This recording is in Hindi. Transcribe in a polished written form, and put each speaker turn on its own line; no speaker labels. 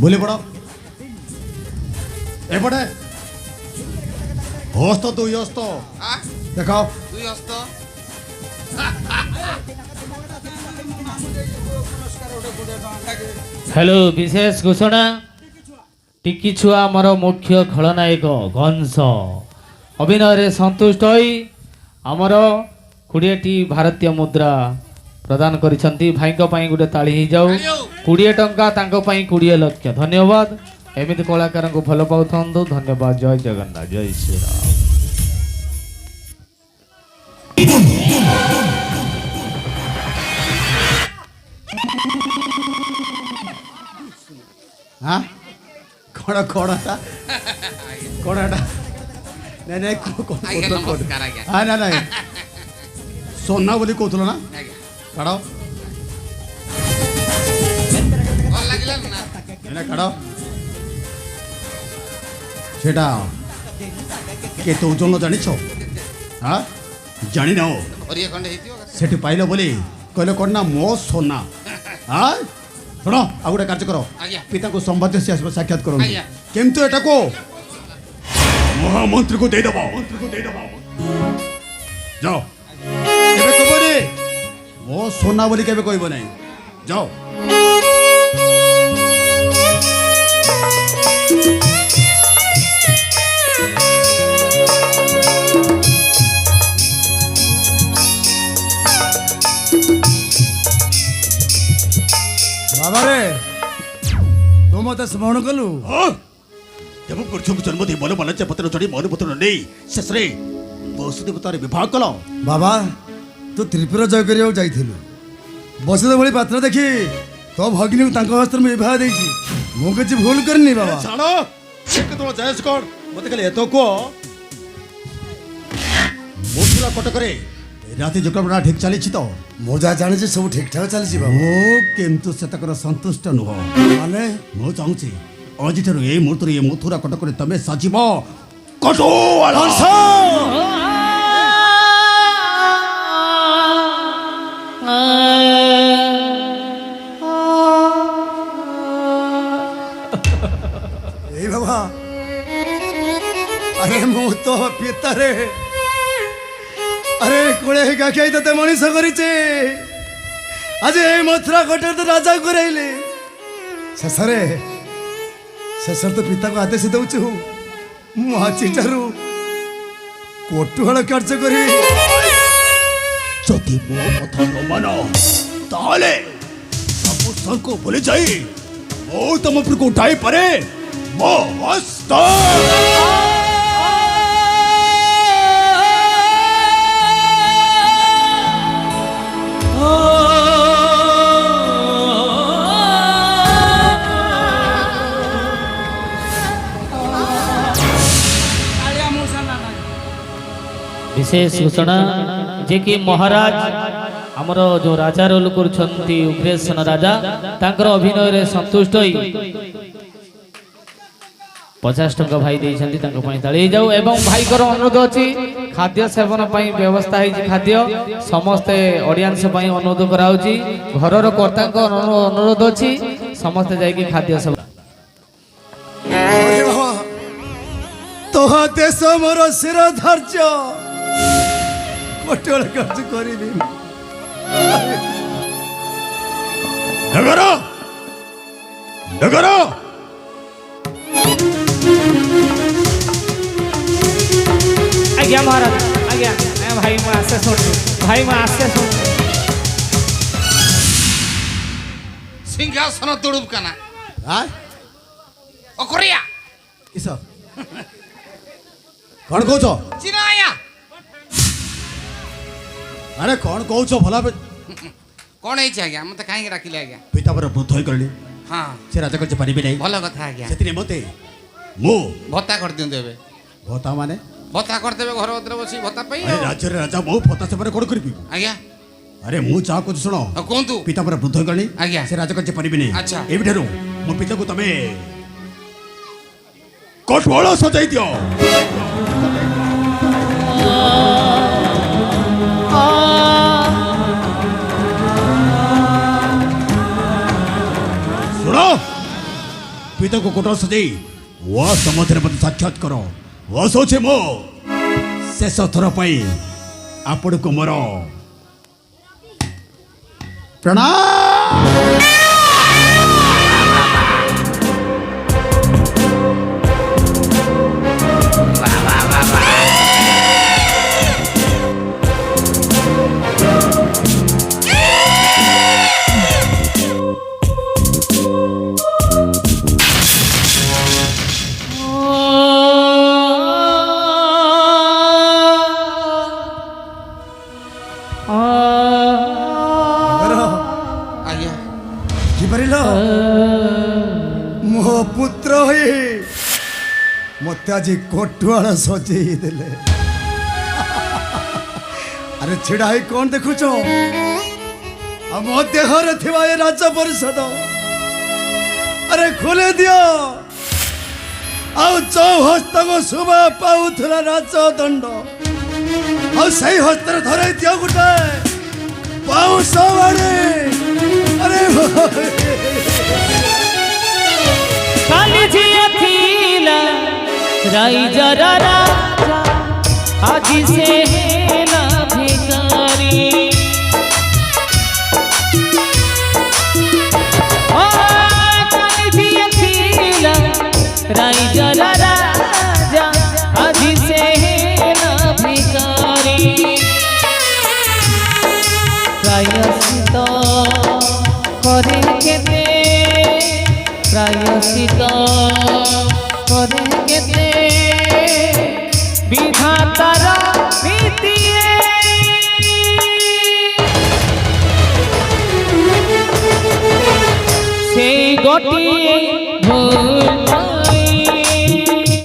बोले पड़ा एपटे हस्त दुई हस्त देखाओ
दुई हस्त
हेलो विशेष घोषणा टिकी छुआ आमर मुख्य खलनायक घंस अभिनय संतुष्ट होई आमर 20टी भारतीय मुद्रा प्रदान करिसंती भाई गोटे ताली ही जाऊ 20 टंका तांको पई 20 लक्ष धन्यवाद एमिति कलाकार को भल पाउथंदु धन्यवाद जय जगन्नाथ जय श्री राम
हाँ कौन कौनटा कौनटा नहीं नहीं
आज्ञा नमस्कार आज्ञा
हाँ ना नहीं सोना बोली कहूल ना काढ़
भल लागिला ना
ना काढ़ सेटा केते ओजन जानी हाँ जानी ना
हरिया खंडे हेतियो
सेठी पाइल बोली कहले कौन ना मो सोना हाँ शुण आ गोटे कार्य कर
आज्ञा
पिता को संवाद से साक्षात करो
आज्ञा
केमती एटा को महामंत्री को दे दबा जाओ केबे कहबो रे मो सोना बोली केबे कहबो नहीं जाओ
बाबा रे तू मत स्मरण कलु
जब पुरुषों जन्म दे मन मन पत्र चढ़ी मन पत्र नहीं शेष रे वसुदेव तार विवाह कल
बाबा तू त्रिपुरा जय करिया जाइथिलु बसुदेव भली पात्र देखी तो भगिनी तांको हस्तर में विवाह देछि मु किछि भूल करनी बाबा
छाड़ो एक तो जयस कोड मते खाली एतो को मोसुरा कटक रे राति जोकड़ा ठीक चली तो
मु जा जाने जे सब ठीक ठाक चली बाबा
ओ किंतु सेतकर संतुष्ट नुह
माने
मु चाहूची अजिठर ए मुहूर्त ए मथुरा कटक रे तमे सजीव कटोवाला
ए बाबा अरे मु तो पिता रे अरे कोड़े गाखियाई तते मनीष करिचे आज ए मथुरा कोटे तो राजा कराइले शेषरे शेषर तो पिता को आदेश दउछु मु आचिटारू कोटुहଳ कार्य करी
जदि मो कथा न मान ताले सब संको भूली जाई मो तुम पर को उठाई परे मो हस्त
विशेष घोषणा जे कि महाराज आमर जो राजा रोल करुछंती उग्रेशन राजा तांकर अभिनय रे संतुष्ट होई 50 टंका भाई देइछंती तांको पई ताळी जाऊ एवं भाई कर अनुरोध अछि खाद्य सेवन पई व्यवस्था है खाद्य समस्त ऑडियंस पई अनुरोध कराउची घरर कर्ता को अनुरोध अछि समस्त जाई कि खाद्य सेवन
तोहा देश मोर शिर धार्य कोटुहଳ कार्य करिबी
नगरो नगरो
आज्ञा महाराज आज्ञा भाई मैं आसे सुन भाई मैं आसे सुन
सिंहासन तुड़ुब कना
हां
ओकरिया
किस कौन कहछो
चिनाया
अरे कौन कहछो भला
कौन है आज्ञा मते काहे राखिले आज्ञा
पिता पर वृद्ध होई करली
हां
से राजा करते पारिबे नहीं
भल कथा आज्ञा
सेतिने मते मो
भत्ता कर दियौ देबे
भता माने
भत्ता कर देबे घर उधर बसी भत्ता पई
अरे राज्य रे राजा मो भता से पर कोन करबी
आज्ञा
अरे मु चाह कुछ सुनो
कोंतु
पिता पर वृद्ध होई करली
आज्ञा
से राजा करते पारिबे नहीं
अच्छा
ए बिठारो मो पिता को तमे कोटवाला सजाई दियो सुनो पिता को कोटर सजाई वा समधरे मत साक्षात करो वा सोचे मो शेष थर पाई आपण को मोर प्रणाम।
ଆଜ୍ଞା
କିପାରିଲ ମୋ ପୁତ୍ର ହୋଇ ମୋତେ ଆଜି କୋଟୁଆଳ ସଜେଇ ଦେଲେ। ଆରେ ଛିଡ଼ା ହେଇ କ'ଣ ଦେଖୁଛ? ଆଉ ମୋ ଦେହରେ ଥିବା ଏ ରାଜ ପରିଷଦ ଆରେ ଖୋଲି ଦିଅ। ଆଉ ଯୋଉ ହସ୍ତକ ଶୁଭା ପାଉଥିଲା ରାଜଦଣ୍ଡ ଆଉ ସେଇ ହସ୍ତରେ ଧରେଇ ଦିଅ ଗୋଟେ ପାଉଁଶ ବାଡ଼ି। ଆରେ
କାଲି ଝିଅ ଥିଲା ରାଇଜର ରାଜା ଆଜି ସେ ହେଲା ଭିକାରୀ। କାଲି ଝିଅ ଥିଲା ରାଇଜର ରାଜା ଆଜି ସେ ହେଲା ଭିକାରୀ। ପ୍ରାୟଶ୍ଚିତ করে কেতে প্রায়শ্চিত করে কেতে বিধাতার নীতিয়ে সেই গোটিয়ে